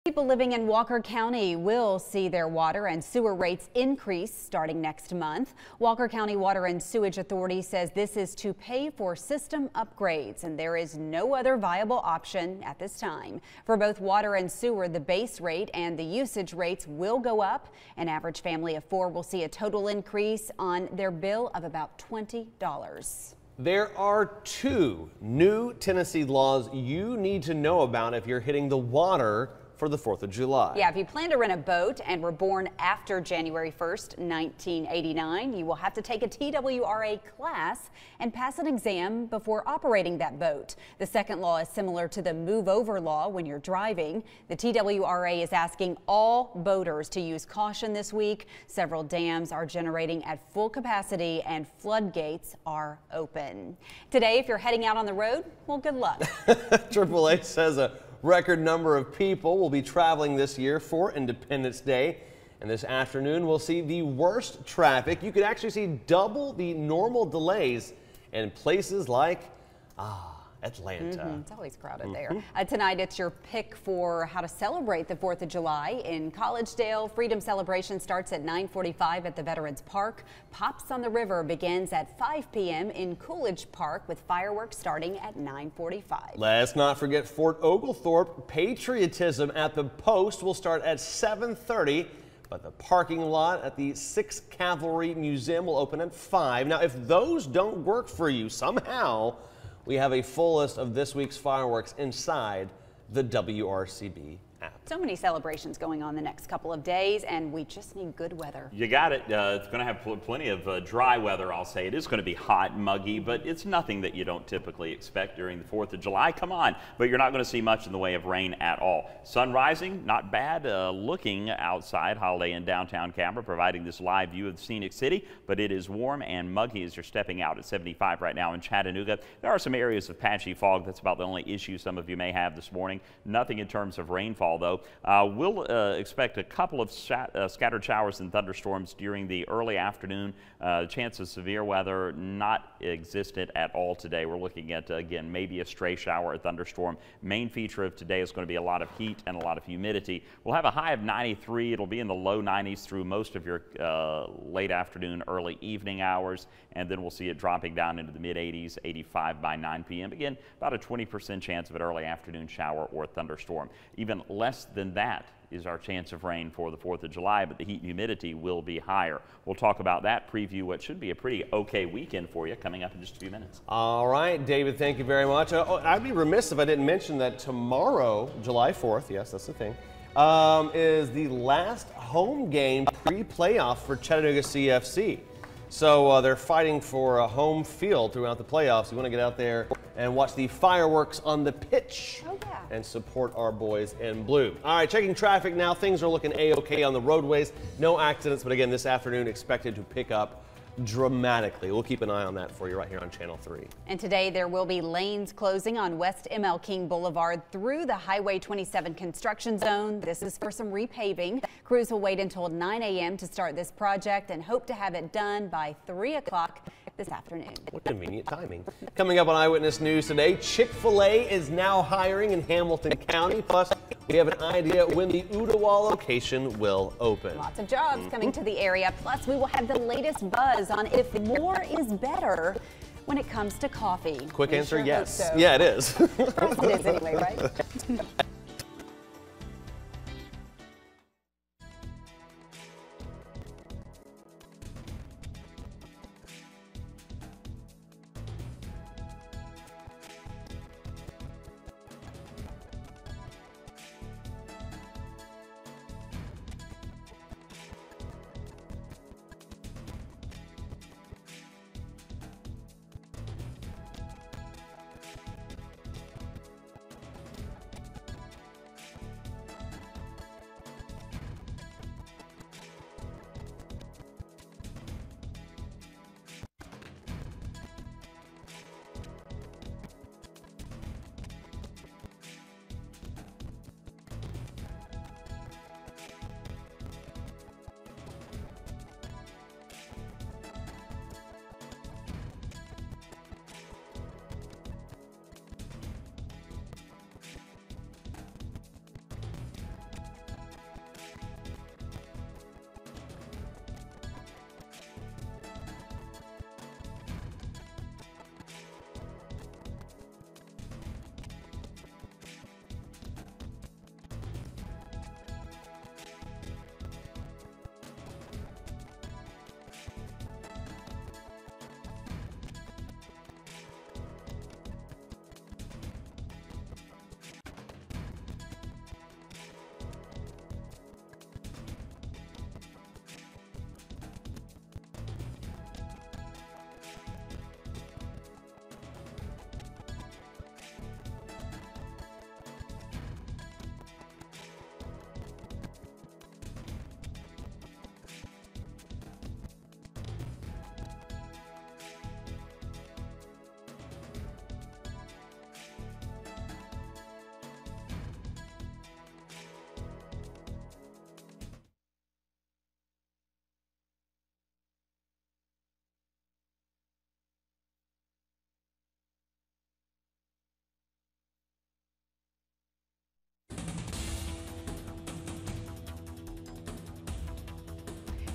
People living in Walker County will see their water and sewer rates increase starting next month. Walker County Water and Sewage Authority says this is to pay for system upgrades, and there is no other viable option at this time. For both water and sewer, the base rate and the usage rates will go up. An average family of 4 will see a total increase on their bill of about $20. There are 2 new Tennessee laws you need to know about if you're hitting the water for the 4th of July. Yeah, if you plan to rent a boat and were born after January 1st, 1989, you will have to take a TWRA class and pass an exam before operating that boat. The second law is similar to the move over law when you're driving. The TWRA is asking all boaters to use caution this week. Several dams are generating at full capacity and floodgates are open. Today, if you're heading out on the road, well, good luck. AAA says a record number of people will be traveling this year for Independence Day. And this afternoon, we'll see the worst traffic. You could actually see double the normal delays in places like Atlanta. It's always crowded there. Tonight, it's your pick for how to celebrate the 4th of July. In Collegedale, Freedom Celebration starts at 9:45 at the Veterans Park. Pops on the River begins at 5 p.m. in Coolidge Park with fireworks starting at 9:45. Let's not forget Fort Oglethorpe. Patriotism at the Post will start at 7:30. But the parking lot at the 6th Cavalry Museum will open at 5. Now, if those don't work for you somehow, we have a full list of this week's fireworks inside the WRCB app. So many celebrations going on the next couple of days, and we just need good weather. You got it. It's going to have plenty of dry weather, I'll say. It is going to be hot and muggy, but it's nothing that you don't typically expect during the 4th of July. Come on. But you're not going to see much in the way of rain at all. Sun rising, not bad looking outside. Holiday Inn downtown camera providing this live view of the scenic city, but it is warm and muggy as you're stepping out at 75 right now in Chattanooga. There are some areas of patchy fog. That's about the only issue some of you may have this morning. Nothing in terms of rainfall, though. We'll expect a couple of scattered showers and thunderstorms during the early afternoon. Chance of severe weather not existent at all today. We're looking at, again, maybe a stray shower or thunderstorm. Main feature of today is going to be a lot of heat and a lot of humidity. We'll have a high of 93. It'll be in the low 90s through most of your late afternoon, early evening hours, and then we'll see it dropping down into the mid 80s, 85 by 9 p.m. Again, about a 20% chance of an early afternoon shower or thunderstorm. Even less than that is our chance of rain for the 4th of July, but the heat and humidity will be higher. We'll talk about that, preview what should be a pretty okay weekend for you coming up in just a few minutes. All right, David, thank you very much. I'd be remiss if I didn't mention that tomorrow, July 4th, yes, that's the thing, is the last home game pre-playoff for Chattanooga CFC. So they're fighting for a home field throughout the playoffs. You want to get out there and watch the fireworks on the pitch and support our boys in blue. All right, checking traffic now. Things are looking A-OK on the roadways. No accidents, but again, this afternoon expected to pick up dramatically. We'll keep an eye on that for you right here on Channel 3. And today there will be lanes closing on West ML King Boulevard through the Highway 27 construction zone. This is for some repaving. Crews will wait until 9 a.m. to start this project and hope to have it done by 3 o'clock this afternoon. What convenient timing. Coming up on Eyewitness News today, Chick-fil-A is now hiring in Hamilton County. Plus, we have an idea when the Ottawa location will open. Lots of jobs coming to the area. Plus, we will have the latest buzz on if more is better when it comes to coffee. Quick answer, yes. So. Yeah, it is. It is anyway, right?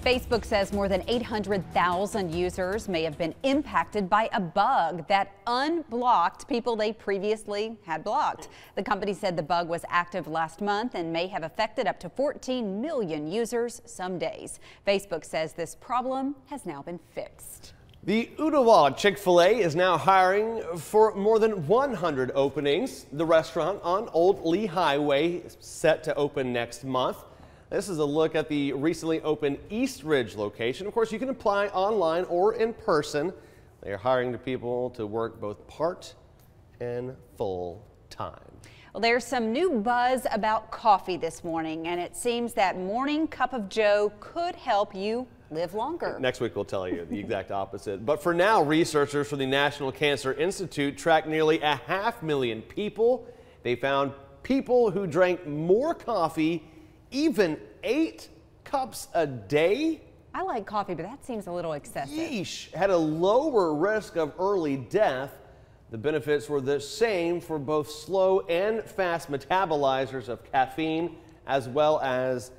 Facebook says more than 800,000 users may have been impacted by a bug that unblocked people they previously had blocked. The company said the bug was active last month and may have affected up to 14 million users some days. Facebook says this problem has now been fixed. The Ottawa Chick-fil-A is now hiring for more than 100 openings. The restaurant on Old Lee Highway is set to open next month. This is a look at the recently opened East Ridge location. Of course, you can apply online or in person. They are hiring the people to work both part and full time. Well, there's some new buzz about coffee this morning, and it seems that Morning Cup of Joe could help you live longer. Next week we'll tell you the exact opposite. But for now, researchers from the National Cancer Institute tracked nearly 500,000 people. They found people who drank more coffee, even 8 cups a day. I like coffee, but that seems a little excessive. Yeesh, had a lower risk of early death. The benefits were the same for both slow and fast metabolizers of caffeine, as well as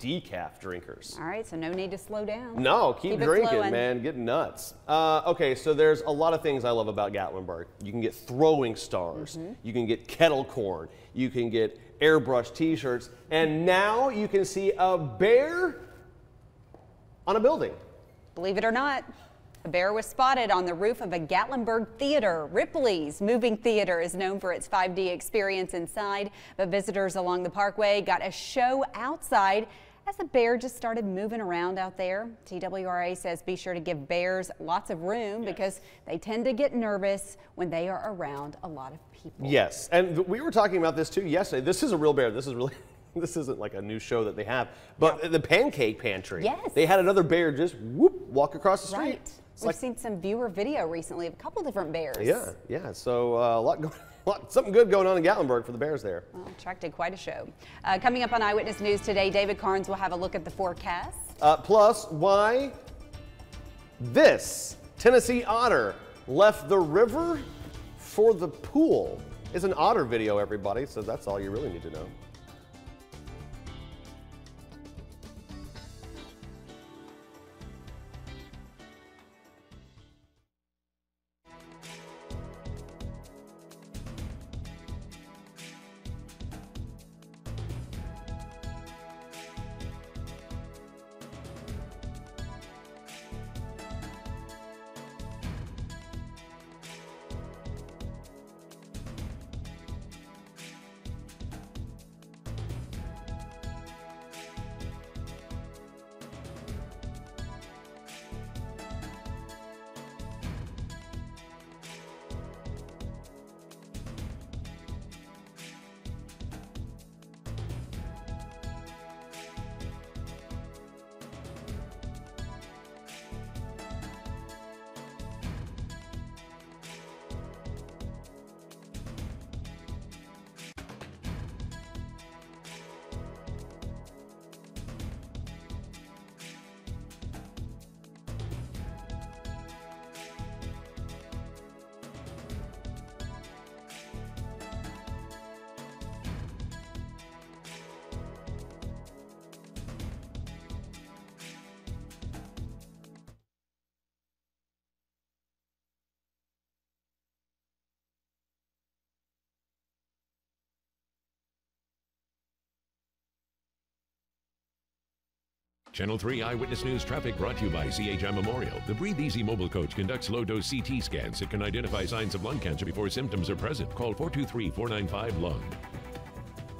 decaf drinkers. All right, so no need to slow down. No, keep drinking, man. Get nuts. Okay, so there's a lot of things I love about Gatlinburg. You can get throwing stars. You can get kettle corn. You can get airbrush t-shirts. And now you can see a bear on a building. Believe it or not, a bear was spotted on the roof of a Gatlinburg theater. Ripley's Moving Theater is known for its 5D experience inside, but visitors along the parkway got a show outside as the bear just started moving around out there. TWRA says be sure to give bears lots of room because they tend to get nervous when they are around a lot of people. Yes, and we were talking about this too yesterday. This is a real bear. This is really... This isn't like a new show that they have, but the Pancake Pantry. Yes. They had another bear just whoop walk across the street. Right. We've seen some viewer video recently of a couple different bears. Yeah. So something good going on in Gatlinburg for the bears there. Well, attracted quite a show. Coming up on Eyewitness News today, David Carnes will have a look at the forecast. Plus, why this Tennessee otter left the river for the pool. It's an otter video, everybody. So that's all you really need to know. Channel 3 Eyewitness News traffic brought to you by CHI Memorial. The Breathe Easy mobile coach conducts low-dose CT scans that can identify signs of lung cancer before symptoms are present. Call 423-495-LUNG.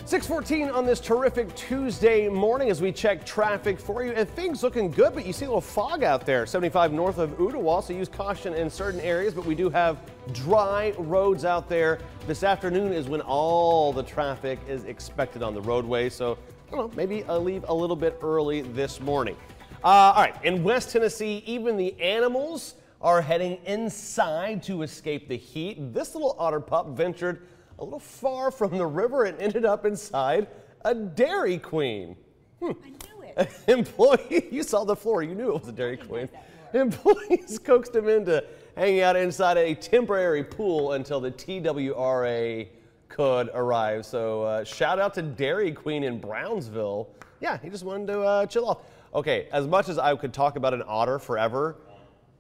6:14 on this terrific Tuesday morning as we check traffic for you. And things looking good, but you see a little fog out there. 75 north of Ottawa, so use caution in certain areas, but we do have dry roads out there. This afternoon is when all the traffic is expected on the roadway, so I don't know, maybe I'll leave a little bit early this morning. All right, in West Tennessee, even the animals are heading inside to escape the heat. This little otter pup ventured a little far from the river and ended up inside a Dairy Queen. I knew it. Employee, you saw the floor, you knew it was a Dairy Queen. Employees coaxed him into hanging out inside a temporary pool until the TWRA could arrive. So shout out to Dairy Queen in Brownsville. Yeah, he just wanted to chill off. Okay, as much as I could talk about an otter forever,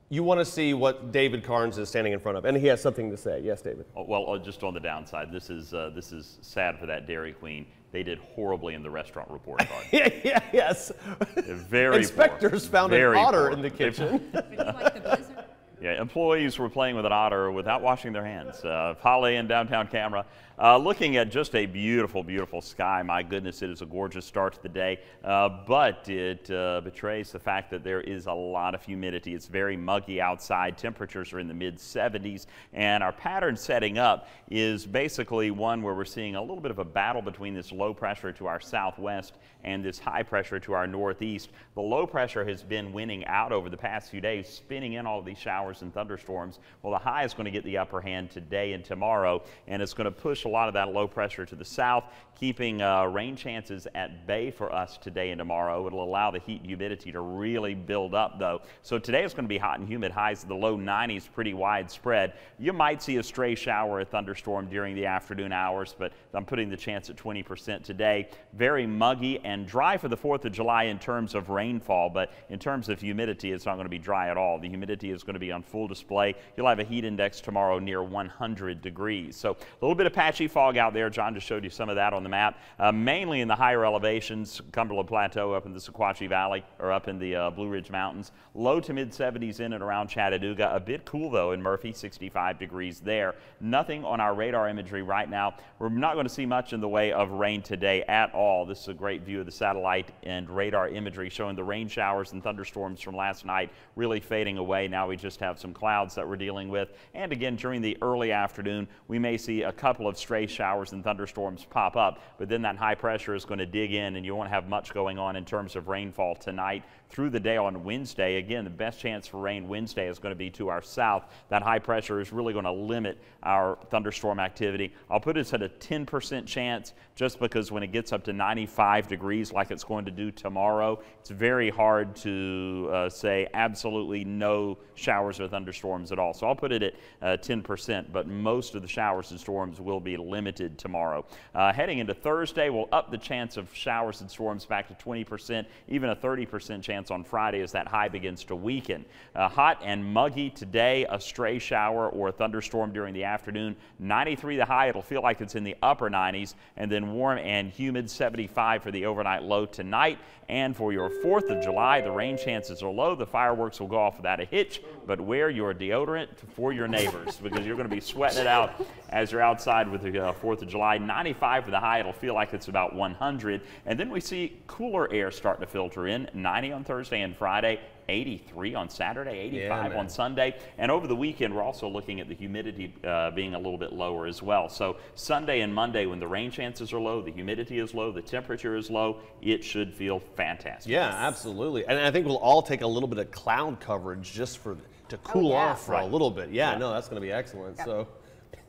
you want to see what David Carnes is standing in front of, and he has something to say. Yes, David. Well, just on the downside, this is sad for that Dairy Queen. They did horribly in the restaurant report card. Yes. Very Inspectors poor. Found Very an otter poor. in the kitchen. Like the blizzard? Yeah, employees were playing with an otter without washing their hands. Polly in downtown camera. Looking at just a beautiful, beautiful sky. My goodness, it is a gorgeous start to the day, but it betrays the fact that there is a lot of humidity. It's very muggy outside. Temperatures are in the mid-70s, and our pattern setting up is basically one where we're seeing a little bit of a battle between this low pressure to our southwest and this high pressure to our northeast. The low pressure has been winning out over the past few days, spinning in all of these showers and thunderstorms. Well, the high is going to get the upper hand today and tomorrow, and it's going to push a lot of that low pressure to the south, keeping rain chances at bay for us today and tomorrow. It'll allow the heat and humidity to really build up, though. So today it's going to be hot and humid, highs of the low 90s, pretty widespread. You might see a stray shower or thunderstorm during the afternoon hours, but I'm putting the chance at 20% today. Very muggy and dry for the 4th of July in terms of rainfall, but in terms of humidity, it's not going to be dry at all. The humidity is going to be on full display. You'll have a heat index tomorrow near 100 degrees. So a little bit of patchy fog out there. John just showed you some of that on the map, mainly in the higher elevations, Cumberland Plateau up in the Sequatchie Valley or up in the Blue Ridge Mountains. Low to mid 70s in and around Chattanooga. A bit cool though in Murphy, 65 degrees there. Nothing on our radar imagery right now. We're not going to see much in the way of rain today at all. This is a great view of the satellite and radar imagery showing the rain showers and thunderstorms from last night really fading away. Now we just have some clouds that we're dealing with. And again, during the early afternoon, we may see a couple of stray showers and thunderstorms pop up, but then that high pressure is going to dig in and you won't have much going on in terms of rainfall tonight through the day on Wednesday. Again, the best chance for rain Wednesday is going to be to our south. That high pressure is really going to limit our thunderstorm activity. I'll put it at a 10% chance just because when it gets up to 95 degrees like it's going to do tomorrow, it's very hard to say absolutely no showers or thunderstorms at all. So I'll put it at 10%, but most of the showers and storms will be limited tomorrow. Heading into Thursday, we'll up the chance of showers and storms back to 20%, even a 30% chance on Friday as that high begins to weaken. Hot and muggy today, a stray shower or a thunderstorm during the afternoon. 93 the high, it'll feel like it's in the upper 90s, and then warm and humid 75 for the overnight low tonight. And for your 4th of July, the rain chances are low. The fireworks will go off without a hitch, but wear your deodorant for your neighbors because you're going to be sweating it out as you're outside with the 4th of July. 95 for the high, it'll feel like it's about 100. And then we see cooler air starting to filter in. 90 on Thursday and Friday. 83 on Saturday, 85 on Sunday. And over the weekend, we're also looking at the humidity being a little bit lower as well. So Sunday and Monday, when the rain chances are low, the humidity is low, the temperature is low, it should feel fantastic. Yeah, absolutely. And I think we'll all take a little bit of cloud coverage just to cool off for a little bit. Yeah, no, that's going to be excellent. So,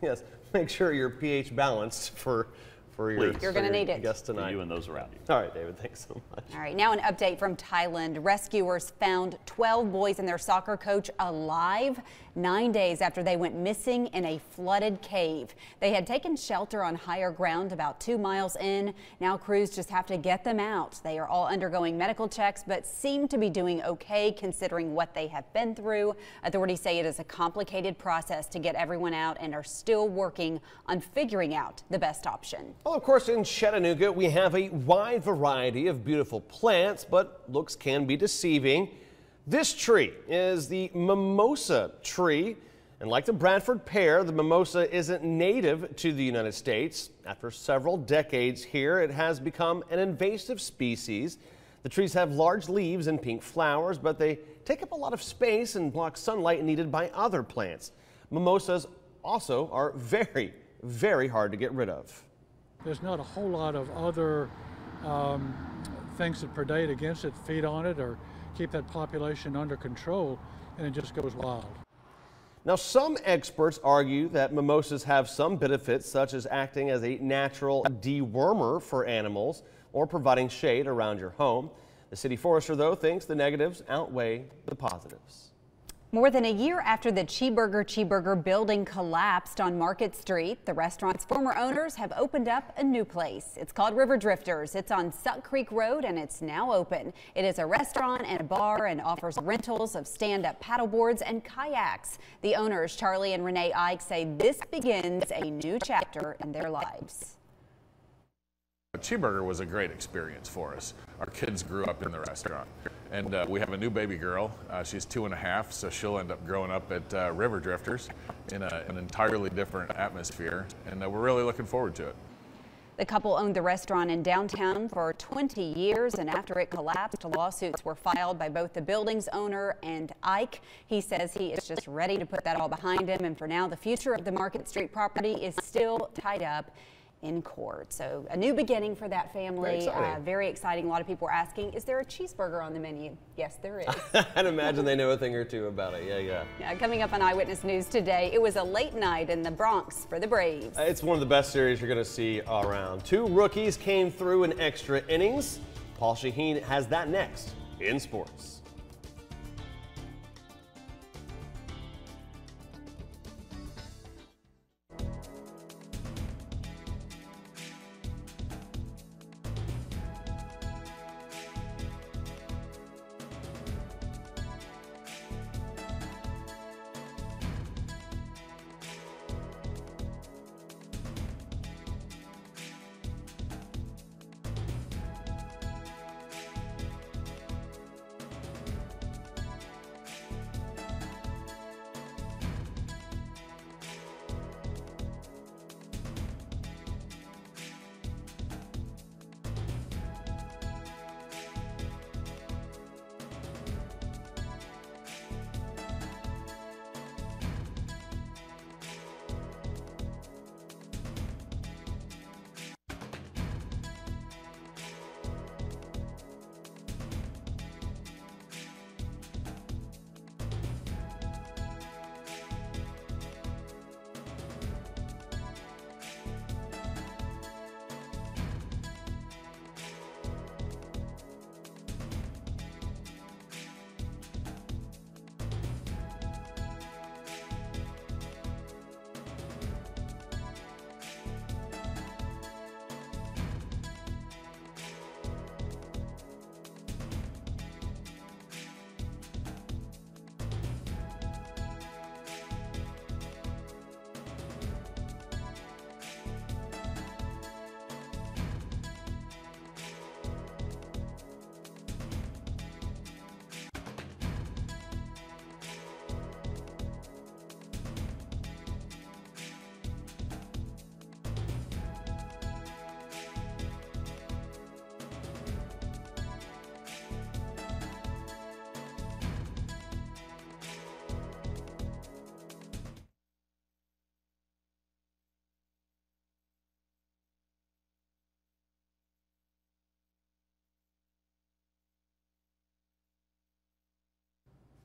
yes, make sure your pH balanced for your guest tonight. For you and those around you. All right, David, thanks so much. All right, now an update from Thailand. Rescuers found 12 boys and their soccer coach alive 9 days after they went missing in a flooded cave. They had taken shelter on higher ground about 2 miles in. Now crews just have to get them out. They are all undergoing medical checks, but seem to be doing okay considering what they have been through. Authorities say it is a complicated process to get everyone out and are still working on figuring out the best option. Well, of course, in Chattanooga, we have a wide variety of beautiful plants, but looks can be deceiving. This tree is the mimosa tree, and like the Bradford pear, the mimosa isn't native to the United States. After several decades here, it has become an invasive species. The trees have large leaves and pink flowers, but they take up a lot of space and block sunlight needed by other plants. Mimosas also are very, very hard to get rid of. There's not a whole lot of other things that predate against it, feed on it, or keep that population under control, and it just goes wild. Now, some experts argue that mimosas have some benefits, such as acting as a natural dewormer for animals or providing shade around your home. The city forester, though, thinks the negatives outweigh the positives. More than a year after the Cheeseburger building collapsed on Market Street, the restaurant's former owners have opened up a new place. It's called River Drifters. It's on Suck Creek Road and it's now open. It is a restaurant and a bar and offers rentals of stand-up paddleboards and kayaks. The owners, Charlie and Renee Ike, say this begins a new chapter in their lives. Cheeseburger was a great experience for us. Our kids grew up in the restaurant, and we have a new baby girl. She's 2.5, so she'll end up growing up at River Drifters in an entirely different atmosphere, and we're really looking forward to it. The couple owned the restaurant in downtown for 20 years, and after it collapsed, lawsuits were filed by both the building's owner and Ike. He says he is just ready to put that all behind him, and for now, the future of the Market Street property is still tied up in court. So a new beginning for that family. Very exciting. A lot of people were asking, is there a cheeseburger on the menu? Yes, there is. I'd imagine they know a thing or two about it. Yeah. Coming up on Eyewitness News today, it was a late night in the Bronx for the Braves. It's one of the best series you're going to see all around. 2 rookies came through in extra innings. Paul Shaheen has that next in sports.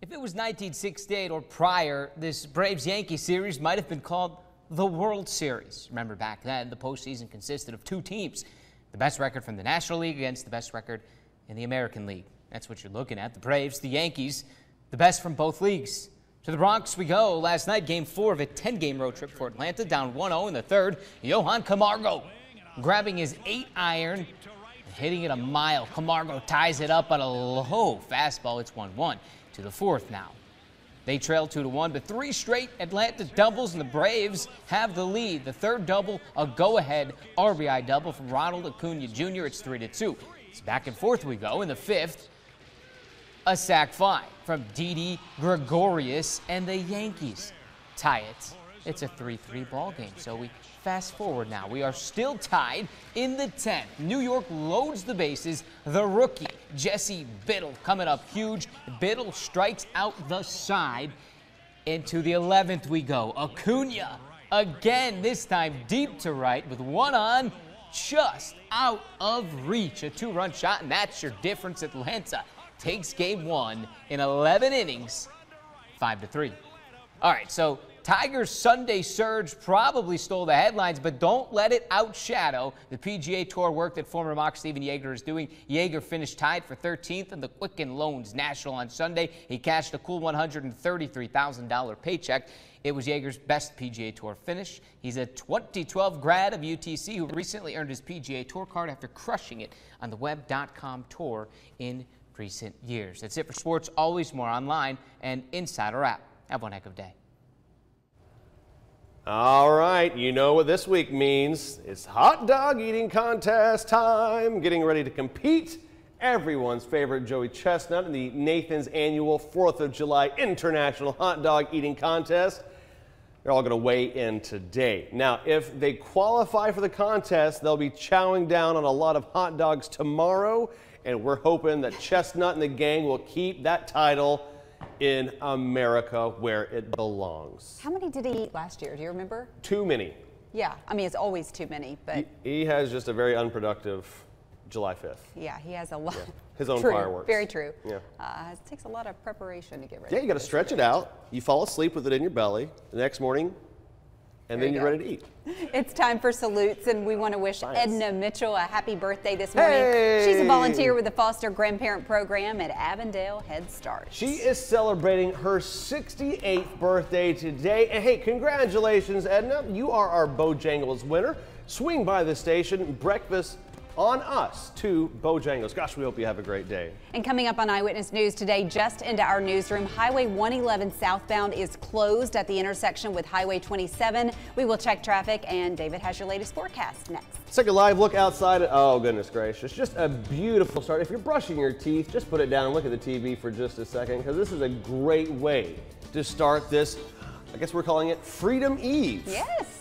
If it was 1968 or prior, this Braves-Yankees series might have been called the World Series. Remember, back then, the postseason consisted of 2 teams, the best record from the National League against the best record in the American League. That's what you're looking at, the Braves, the Yankees, the best from both leagues. To the Bronx we go. Last night, Game 4 of a 10-game road trip for Atlanta, down 1-0 in the third. Johan Camargo grabbing his 8-iron and hitting it a mile. Camargo ties it up on a low fastball. It's 1-1. To the fourth now. They trail 2-1, but 3 straight Atlanta doubles, and the Braves have the lead. The third double, a go-ahead RBI double from Ronald Acuna Jr. It's 3-2. It's back and forth we go. In the fifth, a sac fly from Didi Gregorius, and the Yankees tie it. It's a 3-3 ball game. So we fast forward now. We are still tied in the 10th. New York loads the bases. The rookie, Jesse Biddle, coming up huge. Biddle strikes out the side. Into the 11th we go. Acuna again, this time deep to right with 1 on, just out of reach. A 2-run shot, and that's your difference. Atlanta takes game 1 in 11 innings, 5-3. All right, so Tiger's Sunday surge probably stole the headlines, but don't let it outshadow the PGA Tour work that former Mach Stephen Jaeger is doing. Jaeger finished tied for 13th in the Quicken Loans National on Sunday. He cashed a cool $133,000 paycheck. It was Jaeger's best PGA Tour finish. He's a 2012 grad of UTC who recently earned his PGA Tour card after crushing it on the web.com tour in recent years. That's it for sports. Always more online and inside our app. Have one heck of a day. All right, you know what this week means. It's hot dog eating contest time. Getting ready to compete. Everyone's favorite Joey Chestnut in the Nathan's annual 4th of July International Hot Dog Eating Contest. They're all going to weigh in today. Now, if they qualify for the contest, they'll be chowing down on a lot of hot dogs tomorrow, and we're hoping that Chestnut and the gang will keep that title in America where it belongs. How many did he eat last year? Do you remember? Too many. Yeah, I mean, it's always too many, but he has just a very unproductive July 5th. yeah, he has a lot. Yeah. His own True. fireworks. Very true. Yeah. It takes a lot of preparation to get ready. Yeah, you got to stretch it out. You fall asleep with it in your belly the next morning, and then you're ready to eat. It's time for salutes, and we want to wish Edna Mitchell a happy birthday this morning. Hey! She's a volunteer with the Foster Grandparent Program at Avondale Head Start. She is celebrating her 68th birthday today. And hey, congratulations, Edna. You are our Bojangles winner. Swing by the station, breakfast on us to Bojangles. Gosh, we hope you have a great day. And coming up on Eyewitness News today, just into our newsroom, Highway 111 southbound is closed at the intersection with Highway 27. We will check traffic, and David has your latest forecast next. Let's take a live look outside. Oh, goodness gracious. Just a beautiful start. If you're brushing your teeth, just put it down and look at the TV for just a second, because this is a great way to start this, I guess we're calling it Freedom Eve. Yes.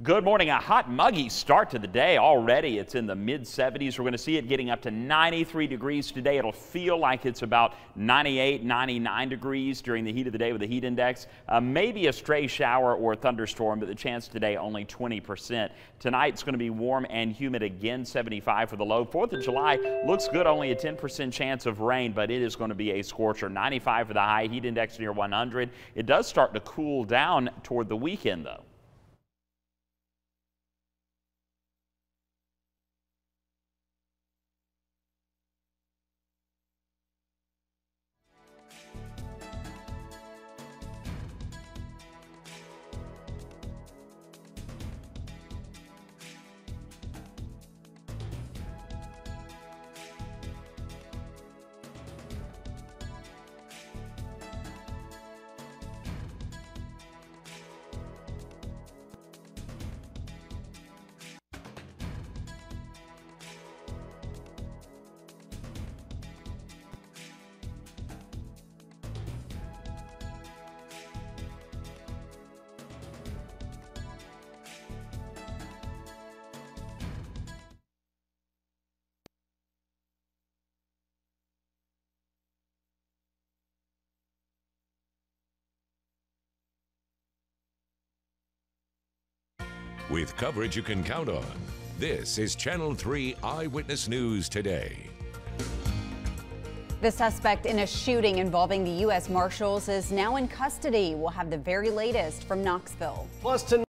Good morning. A hot, muggy start to the day already. It's in the mid-70s. We're going to see it getting up to 93 degrees today. It'll feel like it's about 98, 99 degrees during the heat of the day with the heat index. Maybe a stray shower or a thunderstorm, but the chance today only 20%. Tonight it's going to be warm and humid again, 75 for the low. 4th of July looks good, only a 10% chance of rain, but it is going to be a scorcher. 95 for the high, heat index near 100. It does start to cool down toward the weekend, though. With coverage you can count on, this is Channel 3 Eyewitness News Today. The suspect in a shooting involving the U.S. Marshals is now in custody. We'll have the very latest from Knoxville. Plus tonight.